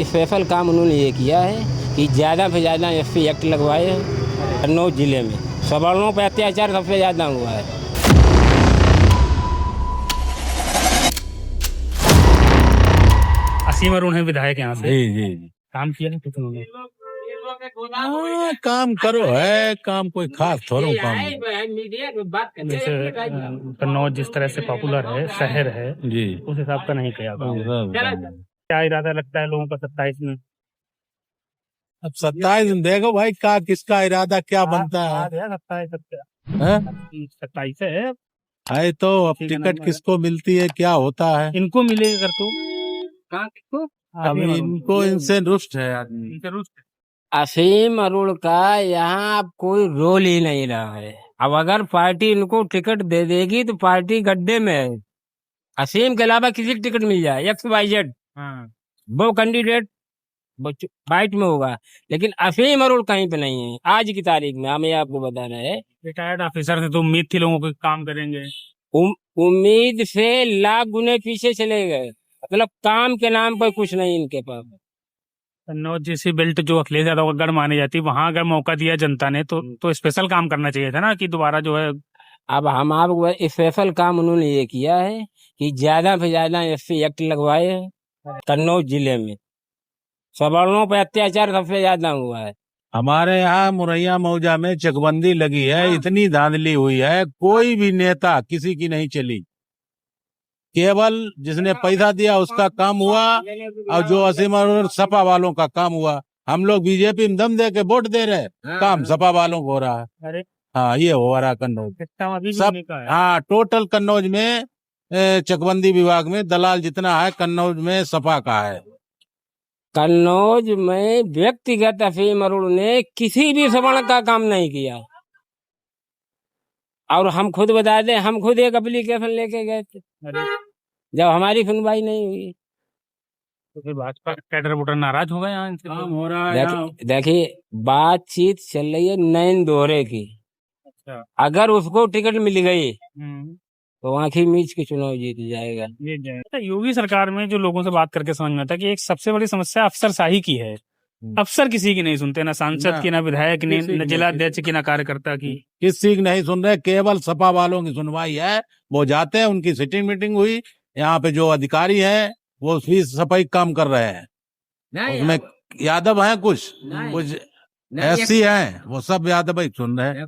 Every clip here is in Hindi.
स्पेशल काम उन्होंने ये किया है कि ज़्यादा से ज़्यादा एससी एक्ट लगवाए हैं कन्नौज जिले में। सवर्णों पर अत्याचार सबसे ज़्यादा हुआ है। असीम अरुण है विधायक यहाँ से। जी जी जी। काम किया है कुछ उन्होंने? काम करो है, काम कोई खास थोड़ा काम जैसे कन्नौज जिस तरह से पॉपुलर है, शहर है, जी। उस हिसाब का नहीं किया काम। क्या इरादा लगता है लोगों का 27 में? अब 27 देखो भाई का किसका इरादा क्या बनता है। 27 है। है तो अब टिकट किसको मिलती है, क्या होता है। इनको मिलेगा अगर तो कहाँ किसको? अब इनको इनसे रुष्ट है आदमी। इनसे रुष्ट है। असीम अरुण का यहाँ अब कोई रोल ही नहीं रहा है। अब अगर पार्टी इनको टिकट दे देगी तो पार्टी गड्ढे में है। असीम के अलावा किसी को टिकट मिल जाए XYZ वो कैंडिडेट फाइट में होगा, लेकिन असीम अरुण कहीं पे नहीं है। आज की तारीख में हम ये आपको बता रहे हैं। रिटायर्ड ऑफिसर से तो उम्मीद थी लोगों को काम करेंगे। उम्मीद से लाख गुने पीछे चले गए। मतलब काम के नाम पर कुछ नहीं इनके पास। कन्नौज जैसी बेल्ट जो अखिलेश यादव का गढ़ मानी जाती है, वहां अगर मौका दिया जनता ने तो स्पेशल काम करना चाहिए था ना, कि दोबारा जो है। अब हम आपको स्पेशल काम उन्होंने ये किया है कि ज्यादा से ज्यादा एससी एक्ट लगवाए हैं कन्नौज जिले में। सवर्णों पर अत्याचार सबसे ज्यादा हुआ है। हमारे यहाँ मुरैया मौजा में चकबंदी लगी है, इतनी धांधली हुई है, कोई भी नेता किसी की नहीं चली। केवल जिसने पैसा दिया उसका काम हुआ, और जो असीम अरुण सपा वालों का काम हुआ। हम लोग बीजेपी में दम दे के वोट दे रहे, काम सपा वालों को हो रहा है। अरे हाँ, ये हो रहा कन्नौज सब। हाँ, टोटल कन्नौज में चकबंदी विभाग में दलाल जितना है कन्नौज में सपा का है। कन्नौज में व्यक्तिगत असीम अरुण ने किसी भी सवर्ण का काम नहीं किया। और हम खुद बता दें, हम खुद एक एप्लीकेशन लेके गए थे जब हमारी सुनवाई नहीं हुई। तो फिर भाजपा कैडर वोटर नाराज हो गए यहाँ इनसे। काम हो रहा है। देखिए बातचीत चल रही है नयन दोहरे की। अच्छा। अगर उसको टिकट मिल गई तो आंखी मीच के चुनाव जीत जाएगा। योगी सरकार में जो लोगों से बात करके समझ में आता है कि एक सबसे बड़ी समस्या अफसरशाही की है। अफसर किसी की नहीं सुनते, ना सांसद की, ना विधायक की, न जिला अध्यक्ष की, ना कार्यकर्ता की। किसी की नहीं सुन रहे, केवल सपा वालों की सुनवाई है। वो जाते हैं, उनकी सिटिंग मीटिंग हुई, यहाँ पे जो अधिकारी है वो उसकी सफाई काम कर रहे हैं। उसमें यादव हैं कुछ SC हैं, वो सब यादव ही सुन रहे हैं।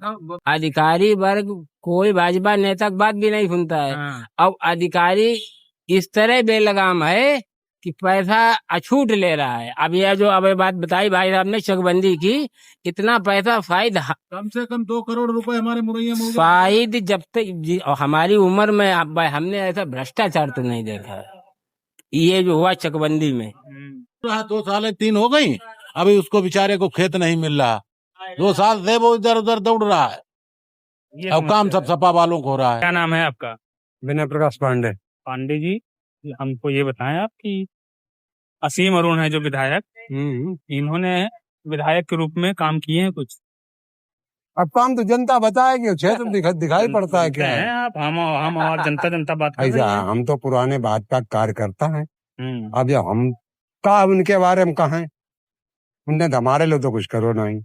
अधिकारी वर्ग कोई भाजपा नेता की बात भी नहीं सुनता है। अब अधिकारी इस तरह बेलगाम है कि पैसा अछूट ले रहा है। अब यह जो अब बात बताई भाई साहब ने चकबंदी की, इतना पैसा शायद कम से कम 2 करोड़ रुपए हमारे मुरैया में शायद जब तक हमारी उम्र में हमने ऐसा भ्रष्टाचार तो नहीं देखा है। ये जो हुआ चकबंदी में 2 साल 3 हो गई, अभी उसको बेचारे को खेत नहीं मिल रहा। 2 साल से वो इधर उधर दौड़ रहा है। अब काम सब सपा वालों को हो रहा है। क्या नाम है आपका? विनय प्रकाश पांडे। पांडे जी, हमको ये बताएं आप कि असीम अरुण है जो विधायक, इन्होंने विधायक के रूप में काम किए हैं कुछ? अब काम तो जनता बताएगी, क्षेत्र दिखाई पड़ता है क्या है। आप हम और जनता बात कर रहे ऐसा हैं। हम तो पुराने भाजपा कार्यकर्ता हैं। अब जब हम का उनके बारे में कहें, उनने तो हमारे लिए तो कुछ करो नहीं।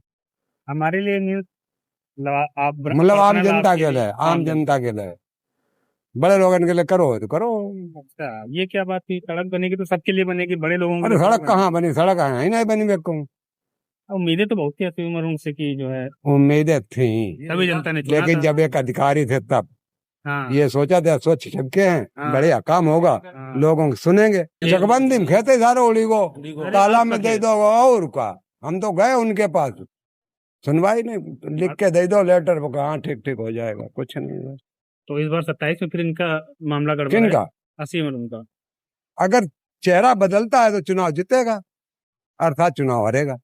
हमारे लिए नहीं, मतलब आम जनता के लिए, आम जनता के लिए, बड़े लोगों के लिए करो तो करो। अच्छा, ये क्या बात थी? सड़क बनेगी तो सबके लिए बनेगी, बड़े लोगों अरे सड़क कहाँ बनी? सड़क है ही नहीं बनी। मेरे को उम्मीदें तो बहुत थी असीम अरुण से कि जो है, उम्मीदें थी, तभी जनता ने चुना लेकिन था। जब एक अधिकारी थे तब ये सोचा था स्वच्छ छबके हैं, बढ़िया काम होगा, लोगों को सुनेंगे। चकबंदी में खेते सारे उड़ी को ताला में दे दो और का। हम तो गए उनके पास, सुनवाई नहीं, लिख के दे दो लेटर, हाँ ठीक ठीक हो जाएगा, कुछ नहीं। तो इस बार 27 में फिर इनका मामला गड़बड़ है। किनका? असीम अरुण का। अगर चेहरा बदलता है तो चुनाव जीतेगा, अर्थात चुनाव हारेगा।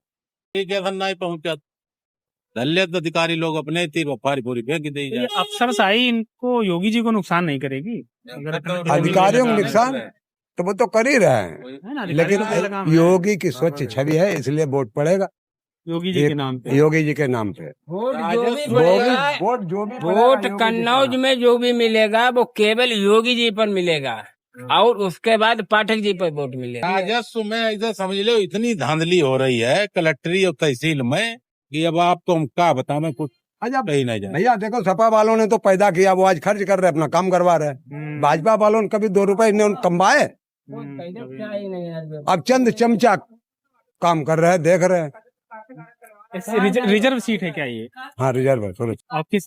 नहीं पहुंचा, दलित अधिकारी लोग अपने तीर वफारी पूरी फेंक दी जाए। अफसरशाही इनको योगी जी को नुकसान नहीं करेगी? अधिकारियों को नुकसान तो वो तो कर ही रहे हैं, लेकिन योगी की स्वच्छ छवि है, इसलिए वोट पड़ेगा योगी जी के नाम पे। योगी जी के नाम पे वोट कन्नौज में जो भी मिलेगा वो केवल योगी जी पर मिलेगा। और उसके बाद पाठक जी पर वोट मिलेगा। राजस्व में ऐसे समझ लो इतनी धांधली हो रही है कलेक्टरी और तहसील में कि अब आपको हम क्या बताएं, कुछ अजब कहीं नहीं जाए। भैया देखो, सपा वालों ने तो पैदा किया, वो आज खर्च कर रहे, अपना काम करवा रहे। भाजपा वालों ने कभी 2 रुपए ने कमाए? अब चंद चमचा काम कर रहे हैं, देख रहे हैं। रिजर्व सीट है क्या ये? हाँ रिजर्व है थोड़ी। आपकी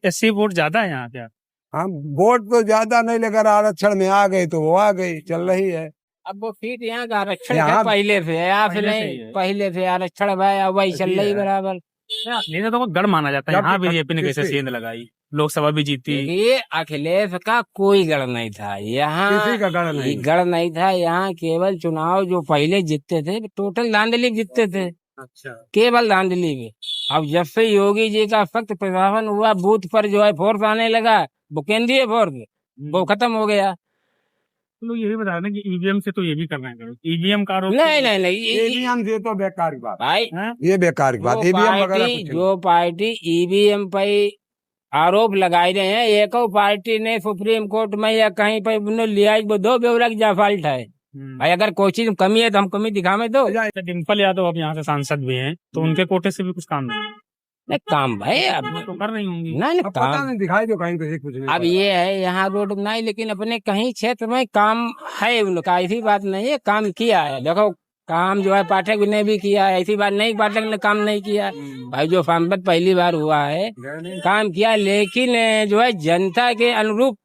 एससी वोट ज्यादा है यहाँ क्या? हाँ वोट तो ज्यादा नहीं, लेकर आरक्षण में आ गई तो वो आ गई, चल रही है। अब वो सीट यहाँ का आरक्षण यहाँ- पहले से है, आप पहले से ही नहीं है। पहले से आरक्षण भाई वही चल रही बराबर। नहीं तो गढ़ माना जाता है। जब यहाँ बीजेपी ने कैसे किसकी? सेंध लगाई, लोकसभा भी जीती। ये अखिलेश का कोई गढ़ नहीं था यहाँ, किसी का गढ़ नहीं। गढ़ नहीं था यहाँ। केवल चुनाव जो पहले जीतते थे टोटल धांधली जीतते थे, अच्छा। केवल धांधली में। अब जब से योगी जी का सख्त प्रशासन हुआ, बूथ पर जो है फोर्स आने लगा, वो केंद्रीय फोर्स, वो खत्म हो गया। लोग यही बता रहे हैं कि ईवीएम से तो ये भी कर रहे हैं, ईवीएम का आरोप। नहीं नहीं नहीं ईवीएम से तो बेकार की बात, भाई, हैं? ये बेकार की बात। वो ईवीएम वगैरह पार्टी कुछ नहीं। जो पार्टी ईवीएम पर आरोप लगाए रहे हैं, एक और पार्टी ने सुप्रीम कोर्ट में या कहीं पर उन्होंने लिया, वो 2 ब्यौरा की जाफाल्ट है भाई। अगर कोई चीज कमी है तो हम कमी दिखावे दो। डिम्पल यादव अब यहाँ से सांसद भी हैं, तो उनके कोटे से भी कुछ काम नहीं नहीं काम भाई, अब तो कर रही होंगी। नहीं अब पता काम। नहीं, दिखाई दो कहीं तो कुछ नहीं। अब ये है यहाँ रोड नहीं, लेकिन अपने कहीं क्षेत्र में काम है उनका, ऐसी बात नहीं है, काम किया है। देखो काम जो है पाठक ने भी किया है, ऐसी बात नहीं पाठक ने काम नहीं किया। भाई जो सांसद पहली बार हुआ है काम किया, लेकिन जो है जनता के अनुरूप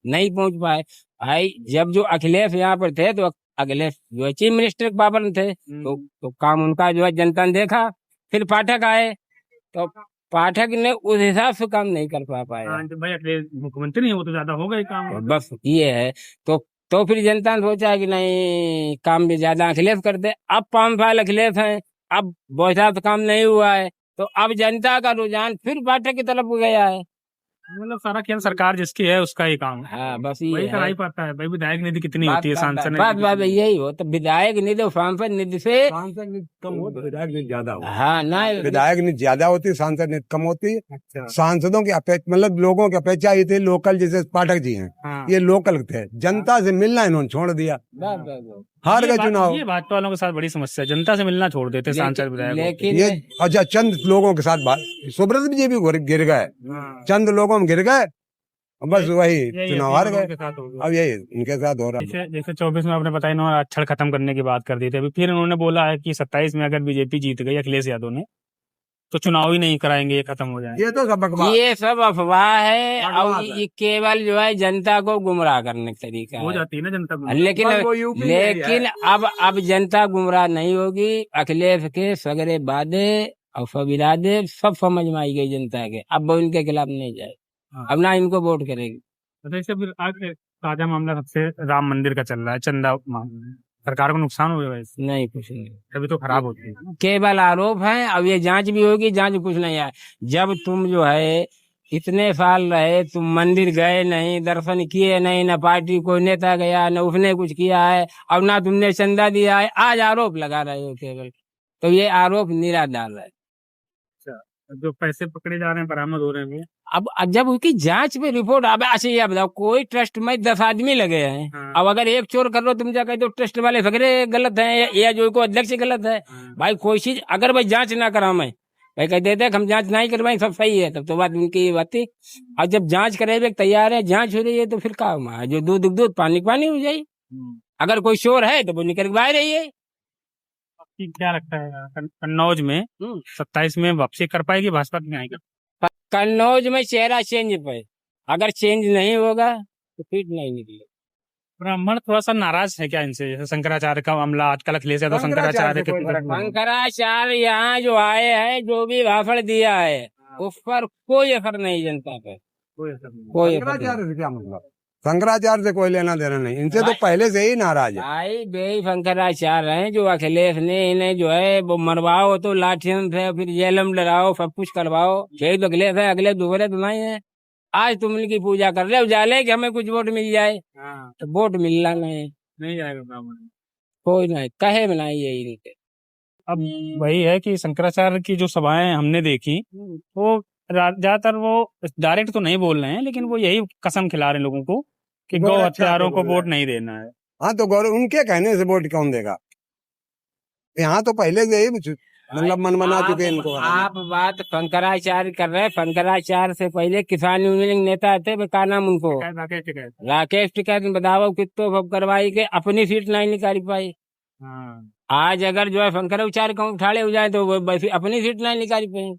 नहीं पहुंच पाए। भाई जब जो अखिलेश यहाँ पर थे तो अखिलेश जो है चीफ मिनिस्टर के पावर में थे, तो काम उनका जो है जनता ने देखा। फिर पाठक आए तो पाठक ने उस हिसाब से काम नहीं कर पाया। हाँ, तो भाई अखिलेश मुख्यमंत्री नहीं, वो तो ज्यादा होगा ही काम। बस ये है, तो फिर जनता ने सोचा कि नहीं काम भी ज्यादा अखिलेश करते। अब 5 साल अखिलेश हैं, अब बहुत साल काम नहीं हुआ है, तो अब जनता का रुझान फिर पाठक की तरफ गया है। मतलब सारा खेल सरकार जिसकी है उसका ही काम है। हाँ बस वही ये करा ही है। पाता है भाई। विधायक निधि कितनी बात होती है, सांसद बात निधि बात कितनी? यही हो, तो विधायक निधि और सांसद निधि से सांसद निधि कम होती, विधायक निधि ज्यादा होती। हाँ ना, विधायक निधि ज्यादा होती, सांसद निधि कम होती। अच्छा। सांसदों की अपेक्षा, मतलब लोगों की अपेक्षा ये थे लोकल, जैसे पाठक जी हैं, हाँ। ये लोकल थे। जनता से मिलना इन्होंने छोड़ दिया, बस। हार गए चुनाव। ये भाजपा वालों के साथ बड़ी समस्या है, जनता से मिलना छोड़ देते सांसद विधायक। लेकिन ये अच्छा चंद लोगों के साथ सुब्रत जी भी गिर गए, चंद लोगों में गिर गए, बस वही चुनाव हार गए। अब यही इनके साथ हो रहा है। जैसे 24 में आपने बताया इन्होंने अक्षर खत्म करने की बात कर दी थी, अभी फिर उन्होंने बोला है कि 27 में अगर बीजेपी जीत गई अखिलेश यादव ने तो चुनाव ही नहीं कराएंगे, ये खत्म हो जाए। ये तो सब बकवास, ये सब अफवाह है, बकवास और है। ये केवल जो है जनता को गुमराह करने का तरीका हो है। जाती है ना जनता को। लेकिन बस वो यूपी में ही है। लेकिन अब जनता गुमराह नहीं होगी। अखिलेश के सगरे वादे और सब इरादे सब समझ में आई गई जनता के, अब वो इनके खिलाफ नहीं जाए, हाँ। अब ना इनको वोट करेगी। तो इससे फिर आज ताजा मामला सबसे राम मंदिर का चल रहा है, चंदा मामला। सरकार को नुकसान हुआ है इससे? नहीं कुछ नहीं, तभी तो खराब होती है। केवल आरोप है। अब ये जांच भी होगी, जांच कुछ नहीं है। जब तुम जो है इतने साल रहे, तुम मंदिर गए नहीं, दर्शन किए नहीं, न पार्टी कोई नेता गया, न उसने कुछ किया है, और ना तुमने चंदा दिया है, आज आरोप लगा रहे हो केवल, तो ये आरोप निराधार है। जो पैसे पकड़े जा रहे हैं, बरामद हो रहे हैं। अब जब उसकी जांच में रिपोर्ट अब अच्छा ये बताओ, कोई ट्रस्ट में 10 आदमी लगे हैं, हाँ। अब अगर एक चोर कर लो तुम जाकर तो ट्रस्ट वाले सगरे गलत हैं, या जो को अध्यक्ष गलत है। भाई कोई चीज अगर भाई जांच ना करावे, भाई कह देते हम जांच नहीं करवाएं सब सही है, तब तो बात उनकी बात थी। और जब जांच करे तैयार है, जांच हो रही है, तो फिर क्या हुआ, जो दूध पानी हो जाये। अगर कोई चोर है तो वो निकलवा रही है। क्या लगता है कन्नौज में 27 में वापसी कर पाएगी भाजपा की नहीं? कन्नौज में चेहरा चेंज पे, अगर चेंज नहीं होगा तो फिर नहीं निकले। ब्राह्मण थोड़ा सा नाराज है क्या इनसे? जैसे शंकराचार्य का मामला आजकल अखिलेश यादव शंकराचार्य के शंकराचार्य यहाँ जो आए हैं, जो भी भाषण दिया है उस पर कोई असर नहीं जनता पे, कोई असर नहीं। शंकराचार्य से क्या मतलब? शंकराचार्य से कोई लेना देना नहीं, इनसे तो पहले से ही नाराज है। भाई बे शंकराचार्य हैं जो अखिलेश ने इन्हें जो है वो मरवाओ तो लाठियों से, फिर जेल में डराओ, सब कुछ करवाओ, यही तो अखिलेश है। अखिलेश दूसरे तो नहीं है। आज तुम इनकी पूजा कर रहे हो, जाले कि हमें कुछ वोट मिल जाए, तो वोट मिलना नहीं जाएगा ब्राह्मण, कोई नहीं कहे बनाइए इनके। अब वही है कि शंकराचार्य की जो सभाएं हमने देखी, वो ज्यादातर वो डायरेक्ट तो नहीं बोल रहे हैं, लेकिन वो यही कसम खिला रहे हैं लोगों को कि गौ हत्यारों को वोट नहीं देना है। हाँ तो गौरव उनके कहने से वोट कौन देगा? यहाँ तो पहले से ही मतलब मन बना चुके हैं इनको। आप बात शंकराचार्य कर रहे हैं। शंकराचार्य से पहले किसान यूनियन नेता थे, क्या नाम उनको, राकेश टिकैत बताओ कितो सब करवाई के अपनी सीट नहीं निकाल पाई। आज अगर जो है शंकराचार्य को उठाड़े हो जाए तो वो बस अपनी सीट नहीं निकाल पाई।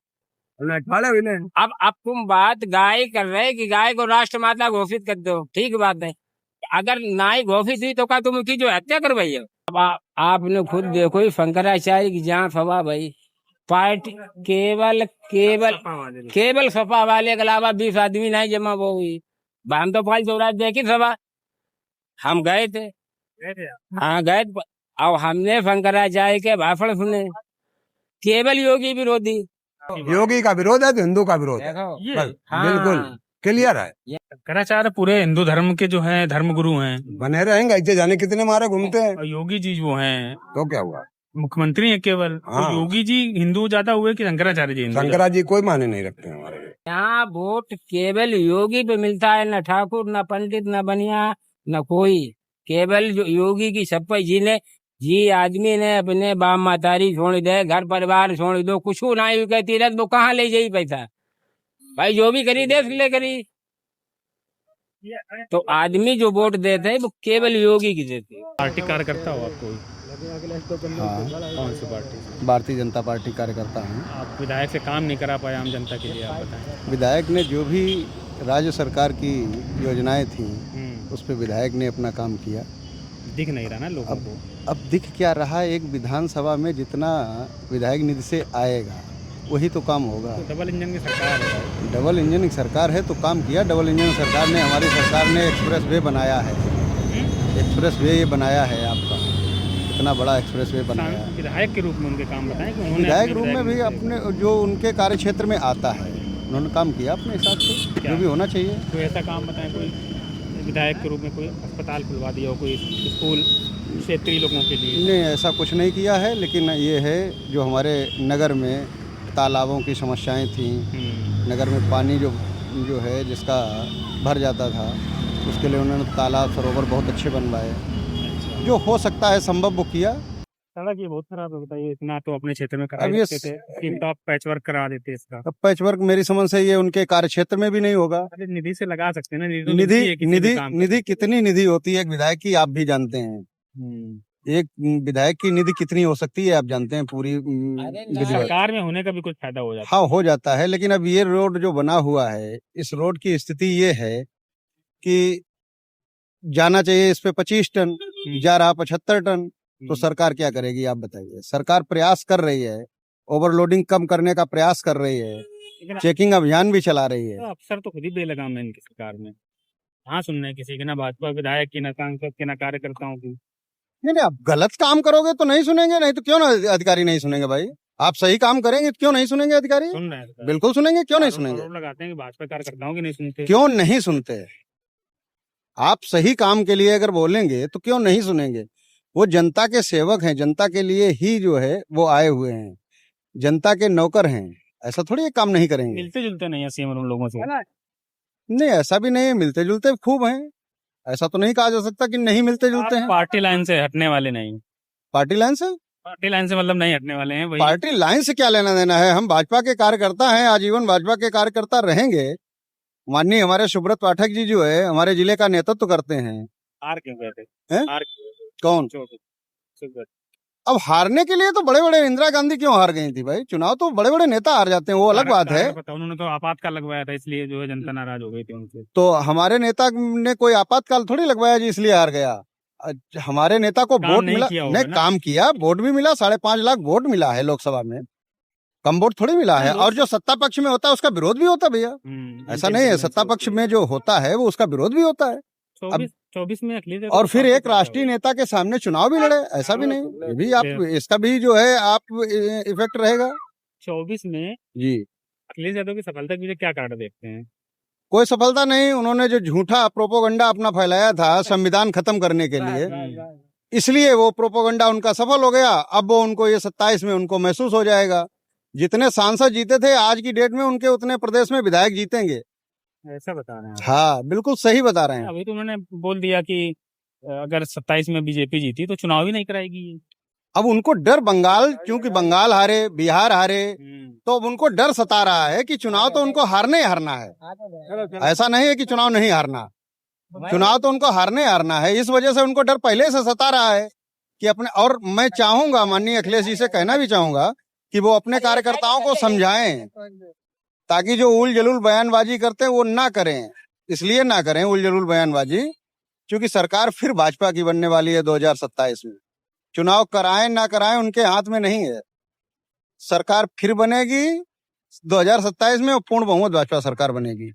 अब तुम बात गाय कर रहे कि गाय को राष्ट्र माता घोषित कर दो, ठीक बात है। अगर नाई घोषित हुई तो क्या तुम उसकी जो हत्या करवाई है? अब आपने खुद देखो शंकराचार्य की जांच हवा भाई, पार्टी केवल सपा वाले के अलावा 20 आदमी नहीं जमा वो हुई। हम तो 5 चौराहे देखी सभा, हम गए थे। हाँ गए, और हमने शंकराचार्य के भाषण सुने। केवल योगी विरोधी, योगी का विरोध है तो हिंदू का विरोध है, बिल्कुल क्लियर है। शंकराचार्य पूरे हिंदू धर्म के जो हैं धर्म गुरु हैं, बने रहेंगे। ऐसे जाने कितने मारे घूमते हैं। और योगी जी वो हैं तो क्या हुआ, मुख्यमंत्री हैं केवल। हाँ। तो योगी जी हिंदू ज्यादा हुए कि शंकराचार्य जी? शंकराचार्य जी कोई माने नहीं रखते हमारे। यहाँ वोट केवल योगी पे मिलता है, न ठाकुर, न पंडित, न बनिया, न कोई। केवल योगी की सपा जी आदमी ने अपने बाप मातारी छोड़ दे, घर परिवार छोड़ दो, कुछ नहीं कहती रह वो कहाँ ले जाई पैसा भाई? जो भी करी देश ले करी। तो आदमी जो वोट देते हैं वो केवल योगी की देते हैं। पार्टी कार्यकर्ता हो आप कोई? हाँ, कौन सी पार्टी? भारतीय जनता पार्टी कार्यकर्ता हूँ। आप विधायक से काम नहीं करा पाए आम जनता के लिए, आप बताएं। विधायक ने जो भी राज्य सरकार की योजनाएं थी उस पर विधायक ने अपना काम किया। दिख नहीं रहा ना लोगों को। अब दिख क्या रहा है, एक विधानसभा में जितना विधायक निधि से आएगा वही तो काम होगा। तो डबल इंजन की सरकार है। डबल इंजन की सरकार है तो काम किया। डबल इंजन सरकार ने, हमारी सरकार ने एक्सप्रेस वे बनाया है। एक्सप्रेस वे ये बनाया है आपका, इतना बड़ा एक्सप्रेस वे बनाया है। विधायक के रूप में उनके काम बताएं कि उन्होंने विधायक रूप में भी अपने जो उनके कार्य क्षेत्र में आता है उन्होंने काम किया अपने हिसाब से, जो भी होना चाहिए। कोई ऐसा काम बताएं, कोई विधायक के रूप में कोई अस्पताल खुलवा दिया हो, कोई स्कूल क्षेत्रीय लोगों के लिए? नहीं, ऐसा कुछ नहीं किया है। लेकिन ये है जो हमारे नगर में तालाबों की समस्याएं थी, नगर में पानी जो है जिसका भर जाता था, उसके लिए उन्होंने तालाब सरोवर बहुत अच्छे बनवाए। जो हो सकता है संभव वो किया। सड़क ये बहुत खराब है, बताइए। इतना तो अपने क्षेत्र में करा अब ये देते थे, टिप टॉप पैचवर्क करा देते इसका। अब पैचवर्क मेरी समझ से ये उनके कार्य क्षेत्र में भी नहीं होगा। अरे निधि से लगा सकते हैं ना। निधि कितनी निधि होती है एक विधायक की, आप भी जानते हैं। एक विधायक की निधि कितनी हो सकती है आप जानते हैं पूरी। सरकार में होने का भी कुछ फायदा हो जाता है। हाँ, हो जाता है। लेकिन अब ये रोड जो बना हुआ है, इस रोड की स्थिति ये है कि जाना चाहिए इस पे 25 टन, जा रहा 75 टन। तो सरकार क्या करेगी आप बताइए? सरकार प्रयास कर रही है, ओवरलोडिंग कम करने का प्रयास कर रही है, चेकिंग अभियान भी चला रही है। तो अफसर तो खुद ही बेलगाम है इनकी सरकार में। हाँ, सुनना है किसी की, ना भाजपा विधायक की, ना सांसद की, ना कार्यकर्ताओं की। नहीं, आप गलत काम करोगे तो नहीं सुनेंगे, नहीं तो क्यों ना अधिकारी नहीं सुनेंगे भाई? आप सही काम करेंगे तो क्यों नहीं सुनेंगे अधिकारी? सुन रहे हैं, बिल्कुल सुनेंगे, क्यों नहीं सुनेंगे? लगाते हैं कि भाजपा कार्यकर्ताओं की नहीं सुनते। क्यों नहीं सुनते? आप सही काम के लिए अगर बोलेंगे तो क्यों नहीं सुनेंगे? वो जनता के सेवक हैं, जनता के लिए ही जो है वो आए हुए हैं, जनता के नौकर हैं। ऐसा थोड़ी काम नहीं करेंगे। मिलते जुलते नहीं है सीएम उन लोगों से? नहीं, ऐसा भी नहीं है, मिलते जुलते खूब हैं। ऐसा तो नहीं कहा जा सकता कि नहीं मिलते जुलते हैं। पार्टी लाइन से हटने वाले नहीं? पार्टी लाइन से? पार्टी लाइन से मतलब नहीं हटने वाले हैं वही। पार्टी लाइन से क्या लेना देना है? हम भाजपा के कार्यकर्ता हैं, आजीवन भाजपा के कार्यकर्ता रहेंगे। माननीय हमारे सुब्रत पाठक जी जो है हमारे जिले का नेतृत्व करते हैं। हार क्यों गए थे? कौन? अब हारने के लिए तो बड़े बड़े, इंदिरा गांधी क्यों हार गई थी भाई? चुनाव तो बड़े बड़े नेता हार जाते हैं, वो अलग बात है। उन्होंने तो आपातकाल लगवाया था, इसलिए जो है जनता नाराज हो गई थी उनसे। तो हमारे नेता ने कोई आपातकाल थोड़ी लगवाया जी इसलिए हार गया। हमारे नेता को वोट मिला, नहीं काम किया, वोट भी मिला, 5.5 लाख वोट मिला है लोकसभा में, कम वोट थोड़ी मिला है। और जो सत्ता पक्ष में होता है उसका विरोध भी होता है भैया, ऐसा नहीं है। सत्ता पक्ष में जो होता है वो उसका विरोध भी होता है। 24 में अखिलेश और फिर एक राष्ट्रीय नेता के सामने चुनाव भी लड़े, ऐसा भी नहीं। ये भी आप, इसका भी जो है आप इफेक्ट रहेगा। 24 में जी अखिलेश यादव की सफलता के पीछे क्या कारण देखते हैं? कोई सफलता नहीं। उन्होंने जो झूठा प्रोपोगंडा अपना फैलाया था संविधान खत्म करने के लिए, इसलिए वो प्रोपोगंडा उनका सफल हो गया। अब वो उनको ये 27 में उनको महसूस हो जाएगा। जितने सांसद जीते थे आज की डेट में उनके उतने प्रदेश में विधायक जीतेंगे। ऐसा बता रहे हैं आप। हाँ बिल्कुल सही बता रहे हैं। अभी तो उन्होंने बोल दिया कि अगर 27 में बीजेपी जीती तो चुनाव ही नहीं कराएगी ये। अब उनको डर बंगाल, क्योंकि बंगाल हारे, बिहार हारे, तो अब उनको डर सता रहा है कि चुनाव तो उनको हारने ही हारना है। ऐसा नहीं है कि चुनाव नहीं हारना, चुनाव तो उनको हारने हारना है। इस वजह से उनको डर पहले से सता रहा है कि अपने, और मैं चाहूंगा माननीय अखिलेश जी से कहना भी चाहूंगा कि वो अपने कार्यकर्ताओं को समझाएं, ताकि जो उल जलूल बयानबाजी करते हैं वो ना करें। इसलिए ना करें उल जलूल बयानबाजी क्योंकि सरकार फिर भाजपा की बनने वाली है 2027 में। चुनाव कराएं ना कराएं उनके हाथ में नहीं है, सरकार फिर बनेगी 2027 में और पूर्ण बहुमत भाजपा सरकार बनेगी।